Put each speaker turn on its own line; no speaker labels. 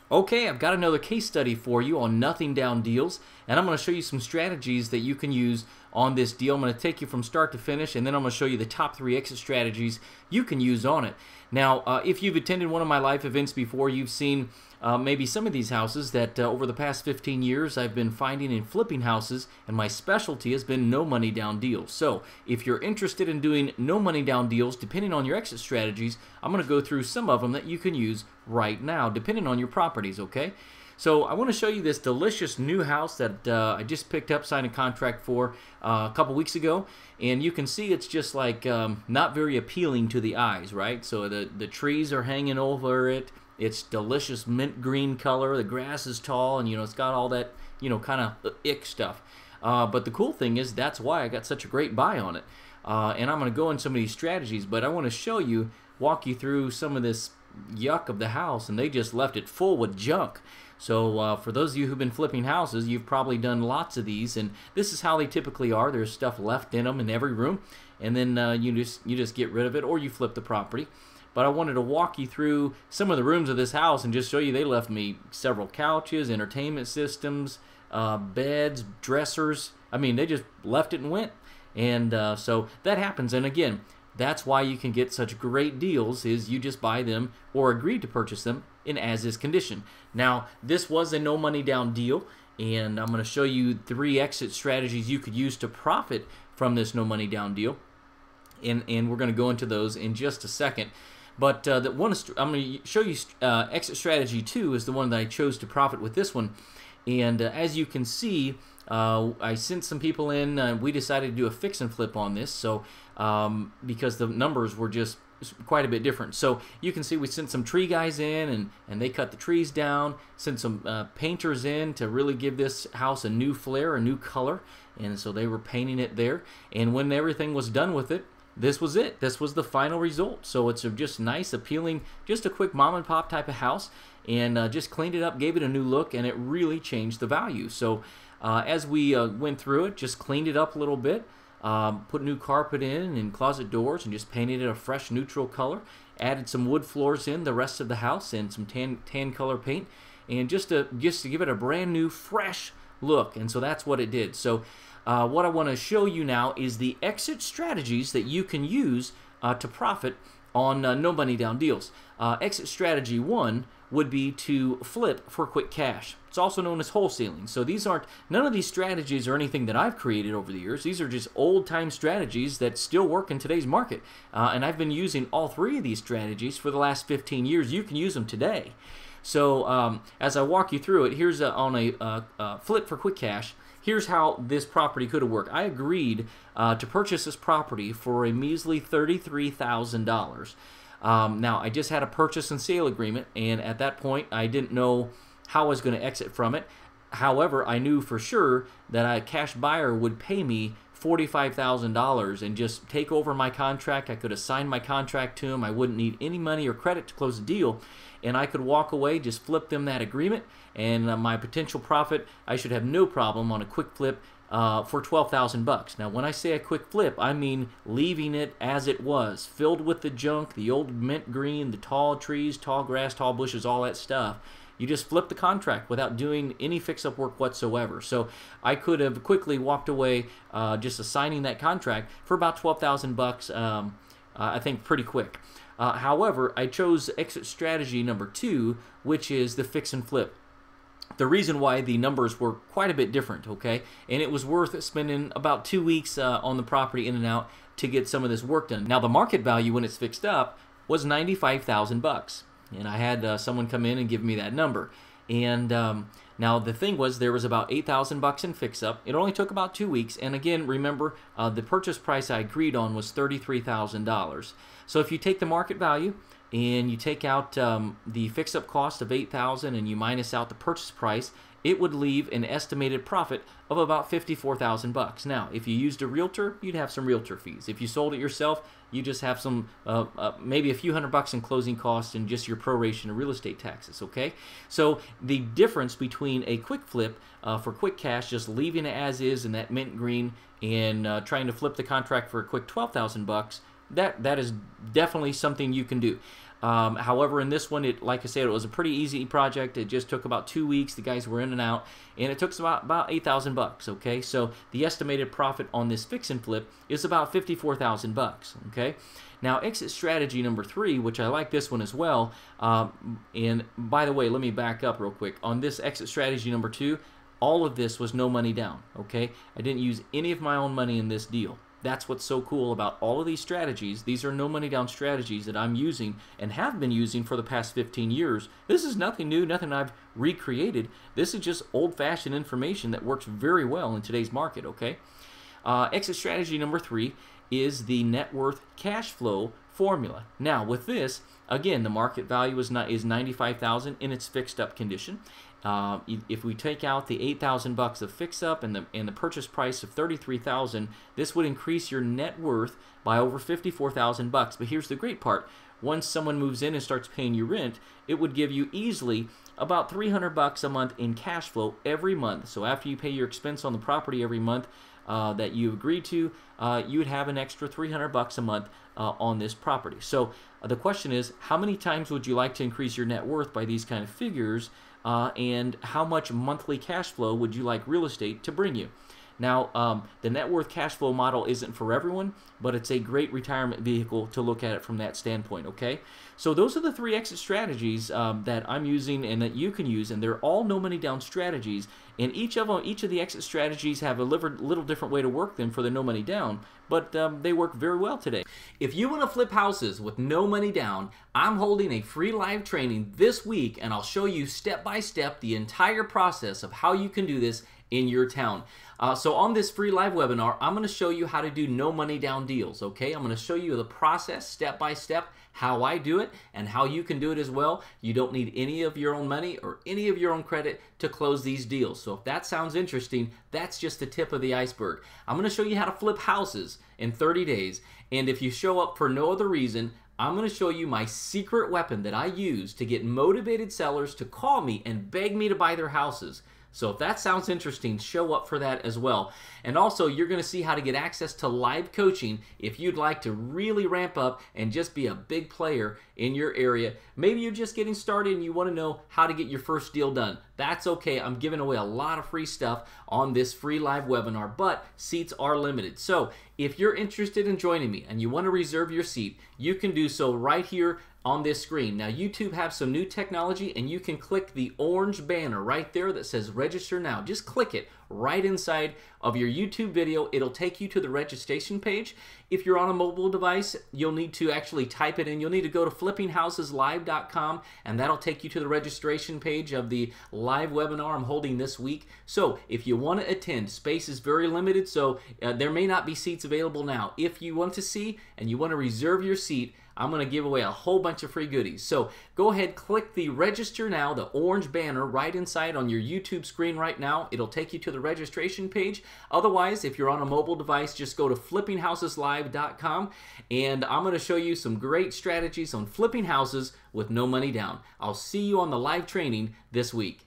Okay, I've got another case study for you on nothing down deals, and I'm going to show you some strategies that you can use on this deal. I'm going to take you from start to finish, and then I'm going to show you the top 3 exit strategies you can use on it. Now, if you've attended one of my live events before, you've seen maybe some of these houses that over the past 15 years I've been finding and flipping houses, and my specialty has been no money down deals. So if you're interested in doing no money down deals, depending on your exit strategies, I'm going to go through some of them that you can use right now, depending on your properties, okay? So I want to show you this delicious new house that I just picked up, signed a contract for a couple weeks ago, and you can see it's just like not very appealing to the eyes, right? So the trees are hanging over it. It's delicious mint green color. The grass is tall, and it's got all that kind of ick stuff. But the cool thing is that's why I got such a great buy on it. And I'm going to go in some of these strategies, but I want to show you, walk you through some of this yuck of the house, and they just left it full with junk. So for those of you who've been flipping houses, you've probably done lots of these, and this is how they typically are. There's stuff left in them in every room, and then you just get rid of it, or you flip the property. But I wanted to walk you through some of the rooms of this house and just show you they left me several couches, entertainment systems, beds, dressers. I mean, they just left it and went. And so that happens. And again, that's why you can get such great deals, is you just buy them or agree to purchase them in as-is condition. Now, this was a no money down deal, and I'm going to show you 3 exit strategies you could use to profit from this no money down deal. And we're going to go into those in just a second. But I'm going to show you exit strategy 2 is the one that I chose to profit with this one. And as you can see, I sent some people in. We decided to do a fix and flip on this, so because the numbers were just quite a bit different. So you can see we sent some tree guys in, and they cut the trees down, sent some painters in to really give this house a new flair, a new color, and so they were painting it there. And when everything was done with it, this was it. This was the final result. So it's a just nice, appealing, just a quick mom and pop type of house, and just cleaned it up, gave it a new look, and it really changed the value. So as we went through it, just cleaned it up a little bit, put new carpet in and closet doors, and just painted it a fresh neutral color, added some wood floors in the rest of the house and some tan color paint, and just to give it a brand new fresh look. And so that's what it did. So what I want to show you now is the exit strategies that you can use to profit on no money down deals. Exit strategy 1 would be to flip for quick cash. It's also known as wholesaling. So none of these strategies are anything that I've created over the years. These are just old-time strategies that still work in today's market. And I've been using all 3 of these strategies for the last 15 years. You can use them today. So as I walk you through it, here's on a flip for quick cash. Here's how this property could have worked. I agreed to purchase this property for a measly $33,000. Now, I just had a purchase and sale agreement, and at that point, I didn't know how I was going to exit from it. However, I knew for sure that a cash buyer would pay me $45,000 and just take over my contract. I could assign my contract to him. I wouldn't need any money or credit to close the deal, and I could walk away, just flip them that agreement, and my potential profit, I should have no problem on a quick flip for $12,000. Now, when I say a quick flip, I mean leaving it as it was, filled with the junk, the old mint green, the tall trees, tall grass, tall bushes, all that stuff. You just flip the contract without doing any fix-up work whatsoever. So I could have quickly walked away just assigning that contract for about $12,000, I think pretty quick. However, I chose exit strategy number 2, which is the fix and flip. The reason why the numbers were quite a bit different, okay? And it was worth spending about 2 weeks on the property in and out to get some of this work done. Now, the market value when it's fixed up was $95,000. And I had someone come in and give me that number. And now the thing was, there was about $8,000 in fix-up. It only took about 2 weeks. And again, remember, the purchase price I agreed on was $33,000. So if you take the market value and you take out the fix-up cost of $8,000 and you minus out the purchase price, it would leave an estimated profit of about $54,000. Now, if you used a realtor, you'd have some realtor fees. If you sold it yourself, you just have some, maybe a few $100 in closing costs and just your proration of real estate taxes, okay? So the difference between a quick flip for quick cash, just leaving it as is in that mint green, and trying to flip the contract for a quick $12,000, that is definitely something you can do. However, in this one, like I said, it was a pretty easy project. It just took about 2 weeks. The guys were in and out, and it took about $8,000. Okay, so the estimated profit on this fix and flip is about $54,000. Okay. Now, exit strategy number 3, which I like this one as well. And by the way, let me back up real quick. On this exit strategy number 2, all of this was no money down. Okay, I didn't use any of my own money in this deal. That's what's so cool about all of these strategies. These are no money down strategies that I'm using and have been using for the past 15 years. This is nothing new, nothing I've recreated. This is just old-fashioned information that works very well in today's market, okay? Exit strategy number 3 is the net worth cash flow formula. Now, with this, again, the market value is $95,000 in its fixed up condition. If we take out the $8,000 of fix up and the purchase price of $33,000, this would increase your net worth by over $54,000. But here's the great part: once someone moves in and starts paying you rent, it would give you easily about $300 a month in cash flow every month. So after you pay your expense on the property every month that you agreed to, you would have an extra $300 a month on this property. So the question is, how many times would you like to increase your net worth by these kind of figures? And how much monthly cash flow would you like real estate to bring you? Now, the net worth cash flow model isn't for everyone, but it's a great retirement vehicle to look at it from that standpoint, okay? So those are the 3 exit strategies that I'm using and that you can use, and they're all no money down strategies. And each of the exit strategies have a little different way to work them for the no money down, but they work very well today. If you want to flip houses with no money down, I'm holding a free live training this week, and I'll show you step by step the entire process of how you can do this in your town. So on this free live webinar, I'm going to show you how to do no money down deals, okay? I'm going to show you the process step by step, how I do it, and how you can do it as well. You don't need any of your own money or any of your own credit to close these deals. So if that sounds interesting, that's just the tip of the iceberg. I'm going to show you how to flip houses in 30 days. And if you show up for no other reason, I'm going to show you my secret weapon that I use to get motivated sellers to call me and beg me to buy their houses. So if that sounds interesting, show up for that as well. And also, you're going to see how to get access to live coaching if you'd like to really ramp up and just be a big player in your area. Maybe you're just getting started and you want to know how to get your first deal done. That's okay. I'm giving away a lot of free stuff on this free live webinar, but seats are limited. So if you're interested in joining me and you want to reserve your seat, you can do so right here on this screen. Now, YouTube have some new technology, and you can click the orange banner right there that says register now. Just click it right inside of your YouTube video. It'll take you to the registration page. If you're on a mobile device, you'll need to actually type it in. You'll need to go to flippinghouses.live.com, and that'll take you to the registration page of the live webinar I'm holding this week. So if you want to attend, space is very limited, so there may not be seats available now. If you want to see and you want to reserve your seat, I'm going to give away a whole bunch of free goodies. So go ahead, click the register now, the orange banner right inside on your YouTube screen right now. It'll take you to the registration page. Otherwise, if you're on a mobile device, just go to flippinghouses.live.com, and I'm going to show you some great strategies on flipping houses with no money down. I'll see you on the live training this week.